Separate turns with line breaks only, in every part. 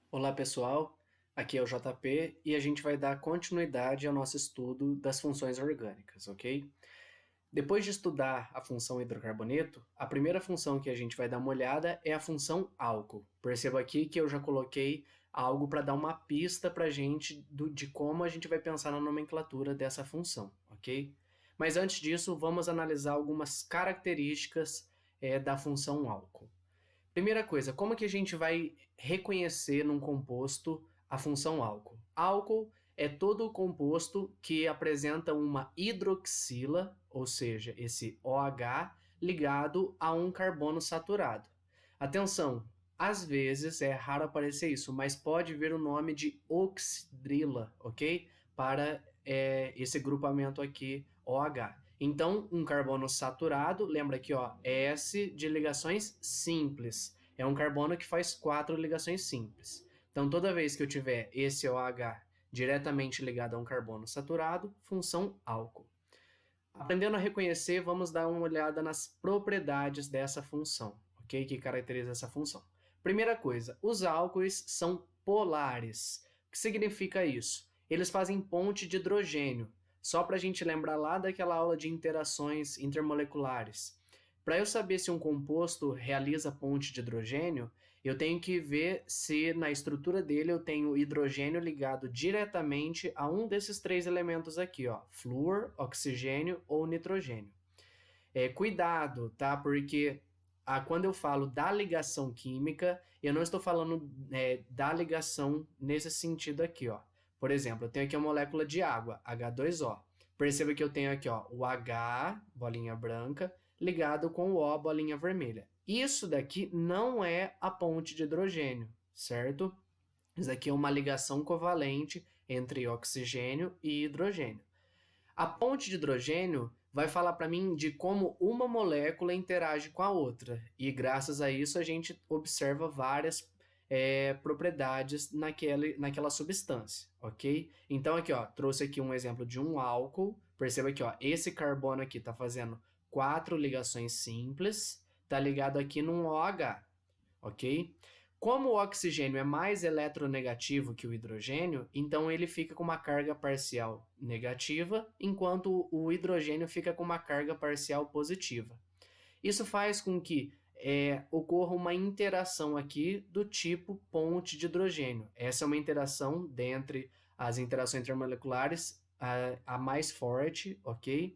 Olá pessoal, aqui é o JP e a gente vai dar continuidade ao nosso estudo das funções orgânicas, ok? Depois de estudar a função hidrocarboneto, a primeira função que a gente vai dar uma olhada é a função álcool. Perceba aqui que eu já coloquei algo para dar uma pista para a gente de como a gente vai pensar na nomenclatura dessa função, ok? Mas antes disso, vamos analisar algumas características da função álcool. Primeira coisa, como que a gente vai reconhecer num composto a função álcool? Álcool é todo o composto que apresenta uma hidroxila, ou seja, esse OH, ligado a um carbono saturado. Atenção, às vezes é raro aparecer isso, mas pode vir o nome de oxidrila, ok? Para esse grupamento aqui, OH. Então, um carbono saturado, lembra aqui, ó, S de ligações simples. É um carbono que faz 4 ligações simples. Então, toda vez que eu tiver esse OH diretamente ligado a um carbono saturado, função álcool. Aprendendo a reconhecer, vamos dar uma olhada nas propriedades dessa função, ok? Que caracteriza essa função. Primeira coisa, os álcoois são polares. O que significa isso? Eles fazem ponte de hidrogênio. Só para a gente lembrar lá daquela aula de interações intermoleculares. Para eu saber se um composto realiza ponte de hidrogênio, eu tenho que ver se na estrutura dele eu tenho hidrogênio ligado diretamente a um desses três elementos aqui, ó, flúor, oxigênio ou nitrogênio. Cuidado, tá? Porque quando eu falo da ligação química, eu não estou falando da ligação nesse sentido aqui, ó. Por exemplo, eu tenho aqui a molécula de água, H2O. Perceba que eu tenho aqui, ó, o H, bolinha branca, ligado com o O, bolinha vermelha. Isso daqui não é a ponte de hidrogênio, certo? Isso aqui é uma ligação covalente entre oxigênio e hidrogênio. A ponte de hidrogênio vai falar para mim de como uma molécula interage com a outra. E graças a isso a gente observa várias propriedades naquela substância, ok? Então aqui, ó, trouxe aqui um exemplo de um álcool. Perceba aqui, ó, esse carbono aqui está fazendo 4 ligações simples, está ligado aqui num OH, ok? Como o oxigênio é mais eletronegativo que o hidrogênio, então ele fica com uma carga parcial negativa, enquanto o hidrogênio fica com uma carga parcial positiva. Isso faz com que ocorra uma interação aqui do tipo ponte de hidrogênio. Essa é uma interação dentre as interações intermoleculares a mais forte, ok?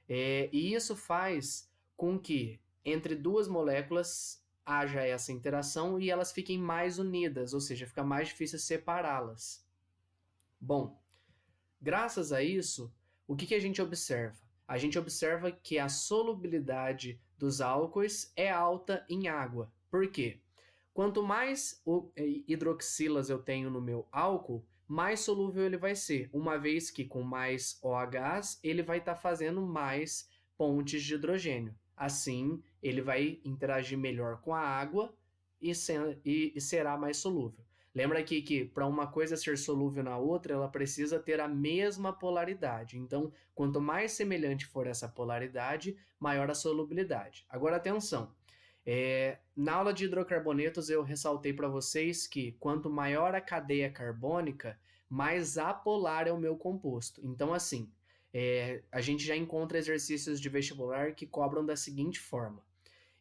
E isso faz com que entre duas moléculas haja essa interação e elas fiquem mais unidas, ou seja, fica mais difícil separá-las. Bom, graças a isso, o que a gente observa? A gente observa que a solubilidade dos álcoois é alta em água. Por quê? Quanto mais hidroxilas eu tenho no meu álcool, mais solúvel ele vai ser, uma vez que com mais OHs ele vai estar fazendo mais pontes de hidrogênio. Assim, ele vai interagir melhor com a água e será mais solúvel. Lembra aqui que para uma coisa ser solúvel na outra, ela precisa ter a mesma polaridade. Então, quanto mais semelhante for essa polaridade, maior a solubilidade. Agora, atenção. Na aula de hidrocarbonetos, eu ressaltei para vocês que quanto maior a cadeia carbônica, mais apolar é o meu composto. Então, assim, a gente já encontra exercícios de vestibular que cobram da seguinte forma.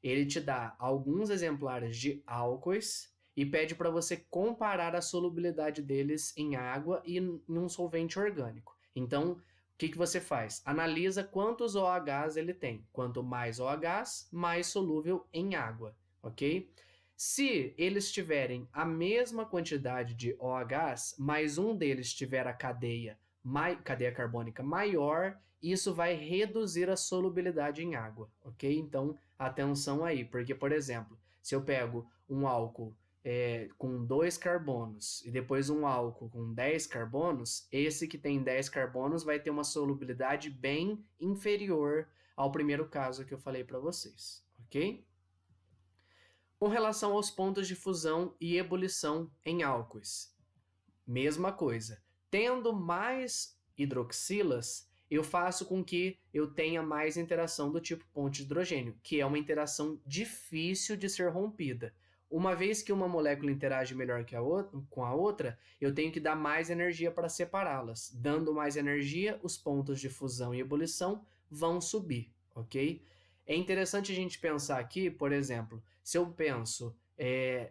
Ele te dá alguns exemplares de álcoois e pede para você comparar a solubilidade deles em água e em um solvente orgânico. Então, o que você faz? Analisa quantos OHs ele tem. Quanto mais OHs, mais solúvel em água, ok? Se eles tiverem a mesma quantidade de OHs, mas um deles tiver a cadeia carbônica maior, isso vai reduzir a solubilidade em água, ok? Então, atenção aí, porque, por exemplo, se eu pego um álcool com 2 carbonos e depois um álcool com 10 carbonos, esse que tem 10 carbonos vai ter uma solubilidade bem inferior ao primeiro caso que eu falei para vocês, ok? Com relação aos pontos de fusão e ebulição em álcoois, mesma coisa. Tendo mais hidroxilas, eu faço com que eu tenha mais interação do tipo ponte de hidrogênio, que é uma interação difícil de ser rompida. uma vez que uma molécula interage melhor que com a outra, eu tenho que dar mais energia para separá-las. Dando mais energia, os pontos de fusão e ebulição vão subir, ok? É interessante a gente pensar aqui, por exemplo, se eu penso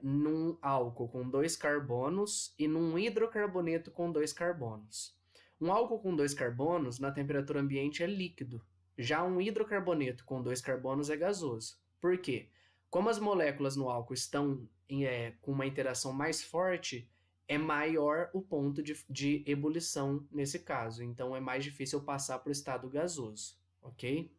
num álcool com 2 carbonos e num hidrocarboneto com 2 carbonos. Um álcool com 2 carbonos, na temperatura ambiente, é líquido. Já um hidrocarboneto com 2 carbonos é gasoso. Por quê? Como as moléculas no álcool estão com uma interação mais forte, é maior o ponto de ebulição nesse caso. Então, é mais difícil passar para o estado gasoso, ok?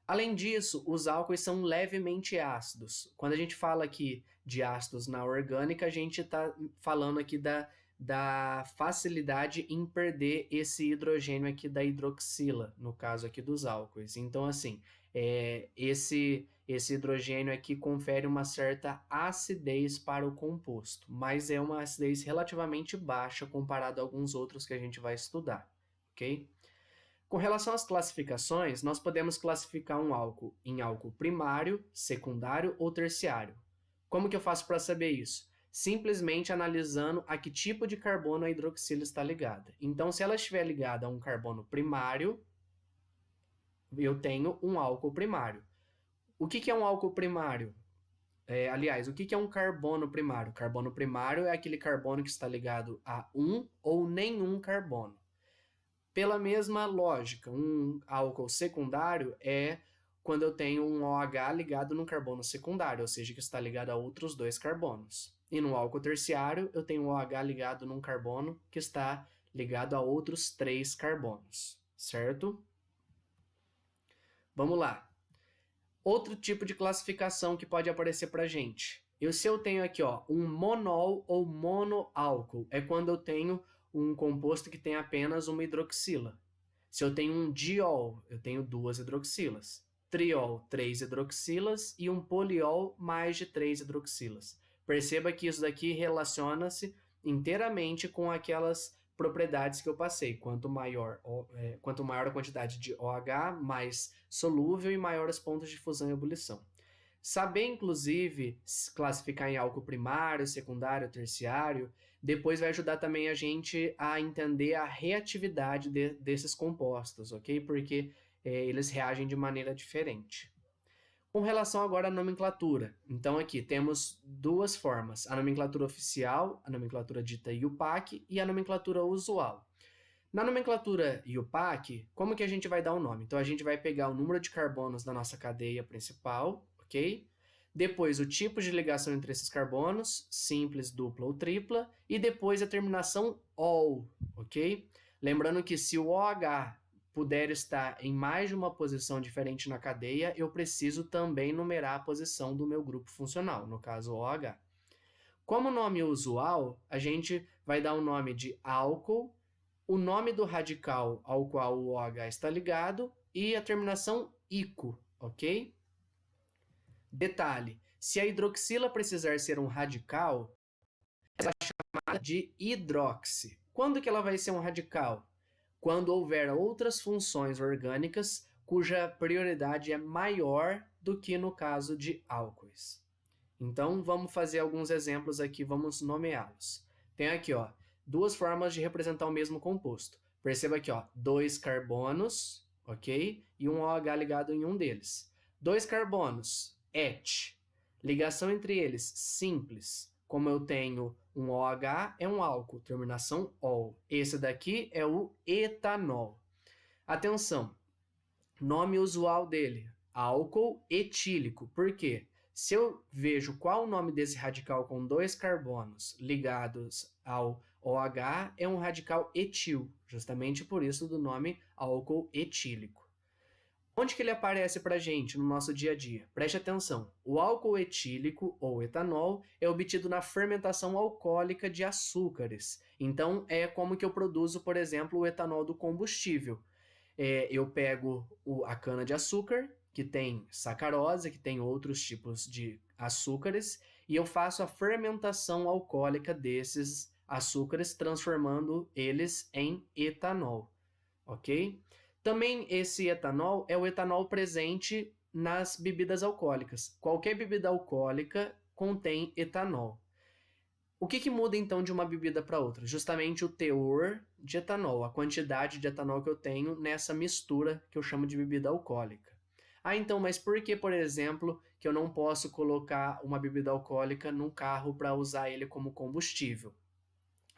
Além disso, os álcoois são levemente ácidos. Quando a gente fala aqui de ácidos na orgânica, a gente está falando aqui da facilidade em perder esse hidrogênio aqui da hidroxila, no caso aqui dos álcoois. Então, assim, esse hidrogênio aqui confere uma certa acidez para o composto, mas é uma acidez relativamente baixa comparado a alguns outros que a gente vai estudar, ok? Com relação às classificações, nós podemos classificar um álcool em álcool primário, secundário ou terciário. Como que eu faço para saber isso? Simplesmente analisando a que tipo de carbono a hidroxila está ligada. Então, se ela estiver ligada a um carbono primário, eu tenho um álcool primário. O que é um álcool primário? Aliás, o que é um carbono primário? Carbono primário é aquele carbono que está ligado a um ou nenhum carbono. Pela mesma lógica, um álcool secundário é quando eu tenho um OH ligado num carbono secundário, ou seja, que está ligado a outros 2 carbonos. E no álcool terciário, eu tenho um OH ligado num carbono que está ligado a outros 3 carbonos, certo? Vamos lá. Outro tipo de classificação que pode aparecer para a gente. Se eu tenho aqui um monol ou monoálcool, é quando eu tenho um composto que tem apenas uma hidroxila. Se eu tenho um diol, eu tenho 2 hidroxilas. Triol, 3 hidroxilas e um poliol, mais de 3 hidroxilas. Perceba que isso daqui relaciona-se inteiramente com aquelas propriedades que eu passei. Quanto maior a quantidade de OH, mais solúvel e maior os pontos de fusão e ebulição. Saber, inclusive, classificar em álcool primário, secundário, terciário, depois vai ajudar também a gente a entender a reatividade desses compostos, ok? Porque eles reagem de maneira diferente. Com relação agora à nomenclatura, então aqui temos 2 formas, a nomenclatura oficial, a nomenclatura dita IUPAC e a nomenclatura usual. Na nomenclatura IUPAC, como que a gente vai dar o nome? Então a gente vai pegar o número de carbonos da nossa cadeia principal, ok? Depois o tipo de ligação entre esses carbonos, simples, dupla ou tripla, e depois a terminação OL, ok? Lembrando que se o OH puder estar em mais de uma posição diferente na cadeia, eu preciso também numerar a posição do meu grupo funcional, no caso OH. Como nome usual, a gente vai dar o nome de álcool, o nome do radical ao qual o OH está ligado e a terminação ico, ok? Detalhe, se a hidroxila precisar ser um radical, ela é chamada de hidroxi. Quando que ela vai ser um radical? Quando houver outras funções orgânicas cuja prioridade é maior do que no caso de álcoois. Então, vamos fazer alguns exemplos aqui, vamos nomeá-los. Tem aqui, 2 formas de representar o mesmo composto. Perceba aqui, 2 carbonos, ok? E um OH ligado em um deles. 2 carbonos, et. Ligação entre eles, simples. Como eu tenho um OH, é um álcool, terminação ol. Esse daqui é o etanol. Atenção, nome usual dele, álcool etílico. Por quê? Se eu vejo qual o nome desse radical com 2 carbonos ligados ao OH, é um radical etil, justamente por isso do nome álcool etílico. Onde que ele aparece para a gente no nosso dia a dia? Preste atenção, o álcool etílico ou etanol é obtido na fermentação alcoólica de açúcares. Então, é como que eu produzo, por exemplo, o etanol do combustível. Eu pego a cana-de-açúcar, que tem sacarose, que tem outros tipos de açúcares, e eu faço a fermentação alcoólica desses açúcares, transformando eles em etanol, ok? Também esse etanol é o etanol presente nas bebidas alcoólicas. Qualquer bebida alcoólica contém etanol. O que muda então de uma bebida para outra? Justamente o teor de etanol, a quantidade de etanol que eu tenho nessa mistura que eu chamo de bebida alcoólica. Ah, então, mas por que, por exemplo, que eu não posso colocar uma bebida alcoólica num carro para usar ele como combustível?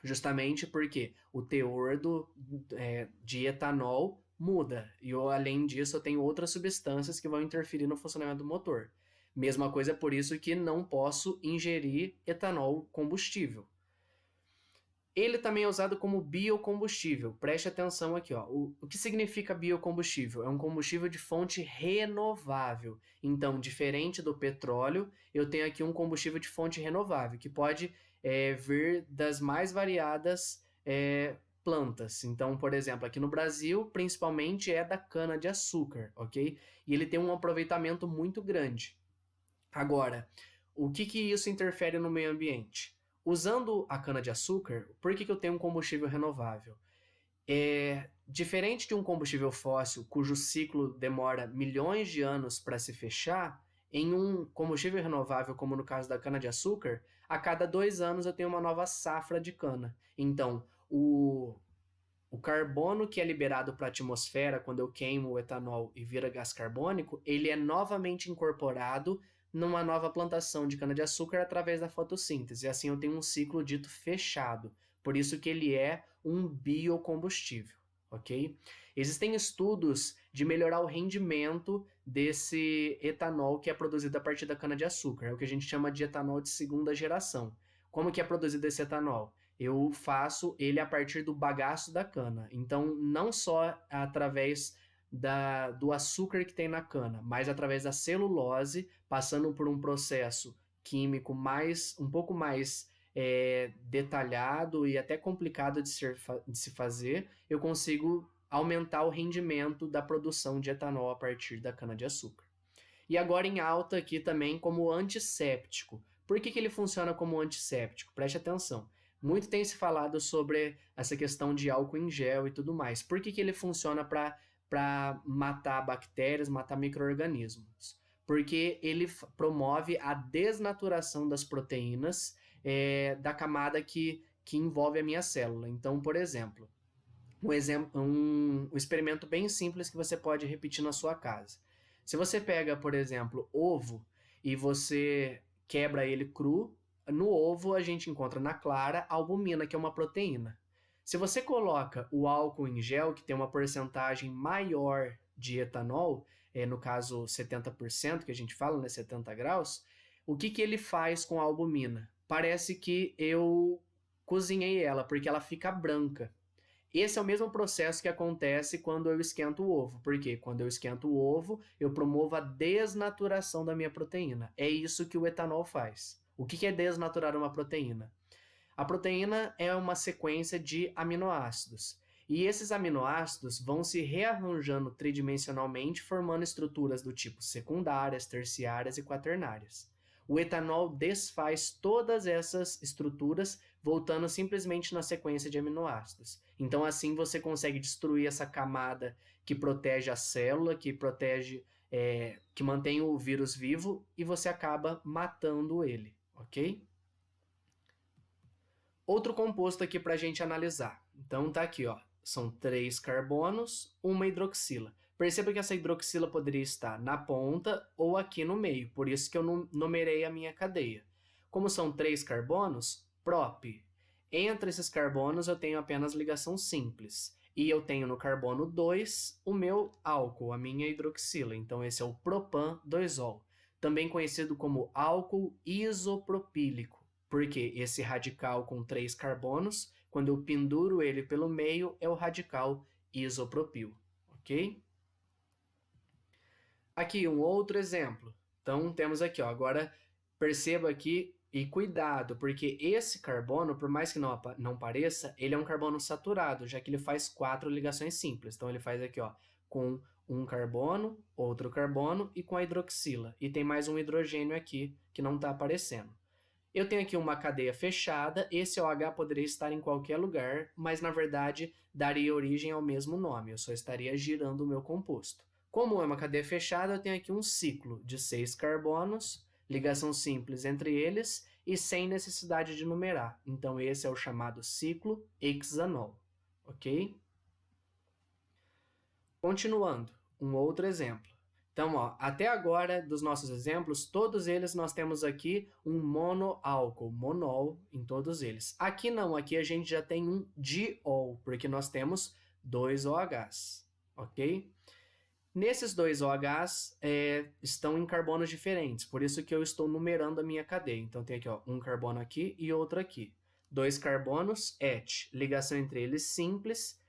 Justamente porque o teor de etanol muda. E além disso, eu tenho outras substâncias que vão interferir no funcionamento do motor. Mesma coisa, por isso que não posso ingerir etanol combustível. Ele também é usado como biocombustível. Preste atenção aqui, ó. O que significa biocombustível? É um combustível de fonte renovável. Então, diferente do petróleo, eu tenho aqui um combustível de fonte renovável, que pode vir das mais variadas plantas. Então, por exemplo, aqui no Brasil, principalmente é da cana-de-açúcar, ok? E ele tem um aproveitamento muito grande. Agora, o que isso interfere no meio ambiente? Usando a cana-de-açúcar, por que eu tenho um combustível renovável? Diferente de um combustível fóssil, cujo ciclo demora milhões de anos para se fechar, em um combustível renovável, como no caso da cana-de-açúcar, a cada 2 anos eu tenho uma nova safra de cana. Então, o carbono que é liberado para a atmosfera quando eu queimo o etanol e vira gás carbônico, ele é novamente incorporado numa nova plantação de cana-de-açúcar através da fotossíntese. E assim eu tenho um ciclo dito fechado. Por isso que ele é um biocombustível, ok? Existem estudos de melhorar o rendimento desse etanol que é produzido a partir da cana-de-açúcar. É o que a gente chama de etanol de segunda geração. Como que é produzido esse etanol? Eu faço ele a partir do bagaço da cana. Então, não só através do açúcar que tem na cana, mas através da celulose, passando por um processo químico um pouco mais detalhado e até complicado de se fazer, eu consigo aumentar o rendimento da produção de etanol a partir da cana-de-açúcar. E agora em alta aqui também como antisséptico. Por que ele funciona como antisséptico? Preste atenção. Muito tem se falado sobre essa questão de álcool em gel e tudo mais. Por que ele funciona para matar bactérias, matar micro-organismos? Porque ele promove a desnaturação das proteínas da camada que envolve a minha célula. Então, por exemplo, um experimento bem simples que você pode repetir na sua casa. Se você pega, por exemplo, ovo e você quebra ele cru, no ovo a gente encontra na clara a albumina, que é uma proteína. Se você coloca o álcool em gel, que tem uma porcentagem maior de etanol, no caso 70%, que a gente fala, né, 70 graus, o que ele faz com a albumina? Parece que eu cozinhei ela, porque ela fica branca. Esse é o mesmo processo que acontece quando eu esquento o ovo. Porque quando eu esquento o ovo, eu promovo a desnaturação da minha proteína. É isso que o etanol faz. O que é desnaturar uma proteína? A proteína é uma sequência de aminoácidos. E esses aminoácidos vão se rearranjando tridimensionalmente, formando estruturas do tipo secundárias, terciárias e quaternárias. O etanol desfaz todas essas estruturas, voltando simplesmente na sequência de aminoácidos. Então, assim, você consegue destruir essa camada que protege a célula, que protege, que mantém o vírus vivo, e você acaba matando ele, ok? Outro composto aqui para a gente analisar. Então, tá aqui, ó. São 3 carbonos, uma hidroxila. Perceba que essa hidroxila poderia estar na ponta ou aqui no meio, por isso que eu numerei a minha cadeia. Como são 3 carbonos, prop. Entre esses carbonos eu tenho apenas ligação simples. E eu tenho no carbono 2 o meu álcool, a minha hidroxila. Então esse é o propan-2-ol, também conhecido como álcool isopropílico, porque esse radical com 3 carbonos, quando eu penduro ele pelo meio, é o radical isopropil, ok? Aqui um outro exemplo. Então temos aqui, ó, agora perceba aqui e cuidado, porque esse carbono, por mais que não pareça, ele é um carbono saturado, já que ele faz 4 ligações simples. Então ele faz aqui, ó, com um carbono, outro carbono e com a hidroxila. E tem mais um hidrogênio aqui que não está aparecendo. Eu tenho aqui uma cadeia fechada, esse OH poderia estar em qualquer lugar, mas na verdade daria origem ao mesmo nome, eu só estaria girando o meu composto. Como é uma cadeia fechada, eu tenho aqui um ciclo de 6 carbonos, ligação simples entre eles e sem necessidade de numerar. Então, esse é o chamado ciclo hexanol, ok? Continuando, um outro exemplo. Então, ó, até agora, dos nossos exemplos, todos eles nós temos aqui um monoálcool, monol em todos eles. Aqui não, aqui a gente já tem um diol, porque nós temos dois OHs, ok? Nesses dois OHs estão em carbonos diferentes, por isso que eu estou numerando a minha cadeia. Então, tem aqui ó, um carbono aqui e outro aqui. Dois carbonos, et, ligação entre eles simples,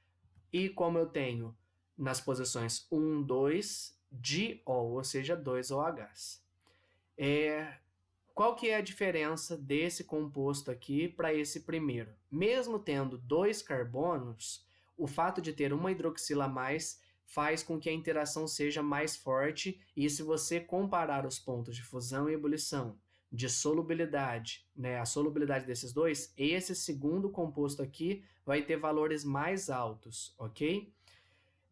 e como eu tenho nas posições 1, 2, diol, ou seja, 2 OHs. Qual que é a diferença desse composto aqui para esse primeiro? Mesmo tendo dois carbonos, o fato de ter uma hidroxila a mais faz com que a interação seja mais forte, e se você comparar os pontos de fusão e ebulição, de solubilidade, né, a solubilidade desses dois, esse segundo composto aqui vai ter valores mais altos, ok?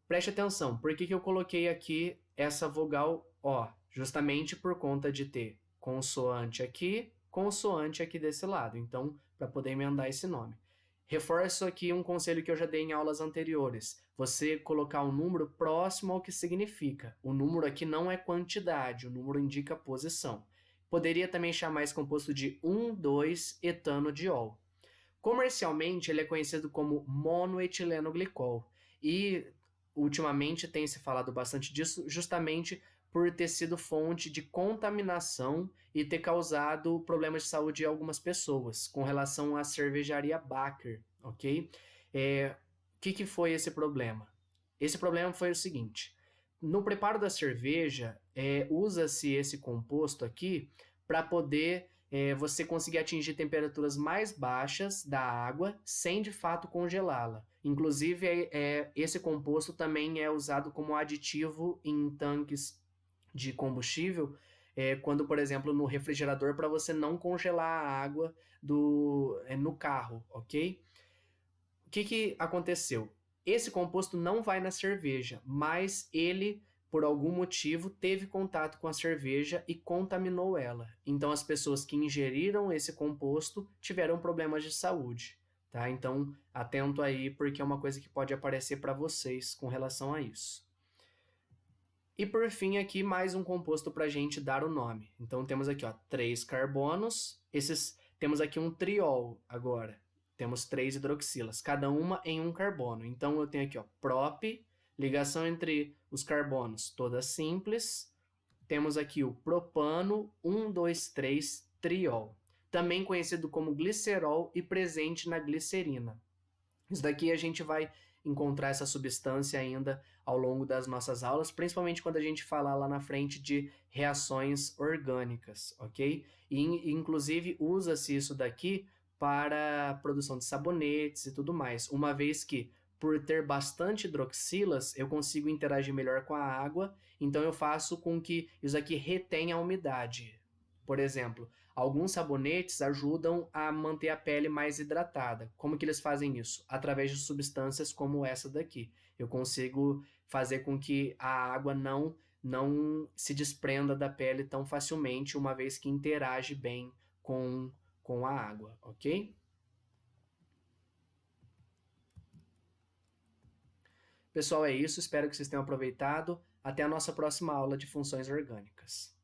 Preste atenção, por que eu coloquei aqui essa vogal O? Justamente por conta de ter consoante aqui desse lado, então, para poder emendar esse nome. Reforço aqui um conselho que eu já dei em aulas anteriores. Você colocar um número próximo ao que significa. O número aqui não é quantidade, o número indica posição. Poderia também chamar esse composto de 1,2-etanodiol. Comercialmente, ele é conhecido como monoetilenoglicol. E ultimamente tem se falado bastante disso justamente por ter sido fonte de contaminação e ter causado problemas de saúde em algumas pessoas, com relação à cervejaria Baker, ok? O que foi esse problema? Esse problema foi o seguinte: no preparo da cerveja, usa-se esse composto aqui para poder você conseguir atingir temperaturas mais baixas da água sem de fato congelá-la. Inclusive, esse composto também é usado como aditivo em tanques de combustível, quando, por exemplo, no refrigerador, para você não congelar a água no carro, ok? O que aconteceu? Esse composto não vai na cerveja, mas ele, por algum motivo, teve contato com a cerveja e contaminou ela. Então, as pessoas que ingeriram esse composto tiveram problemas de saúde, tá? Então, atento aí, porque é uma coisa que pode aparecer para vocês com relação a isso. E por fim, aqui mais um composto para a gente dar o nome. Então, temos aqui ó, 3 carbonos, temos aqui um triol agora. Temos 3 hidroxilas, cada uma em um carbono. Então, eu tenho aqui ó, prop, ligação entre os carbonos, toda simples. Temos aqui o propano, 1, 2, 3, triol. Também conhecido como glicerol e presente na glicerina. Isso daqui a gente vai encontrar essa substância ainda ao longo das nossas aulas, principalmente quando a gente falar lá na frente de reações orgânicas, ok? E inclusive usa-se isso daqui para a produção de sabonetes e tudo mais, uma vez que por ter bastante hidroxilas, eu consigo interagir melhor com a água, então eu faço com que isso aqui retenha a umidade. Por exemplo, alguns sabonetes ajudam a manter a pele mais hidratada. Como que eles fazem isso? Através de substâncias como essa daqui. Eu consigo fazer com que a água não se desprenda da pele tão facilmente, uma vez que interage bem com a água, ok? Pessoal, é isso. Espero que vocês tenham aproveitado. Até a nossa próxima aula de funções orgânicas.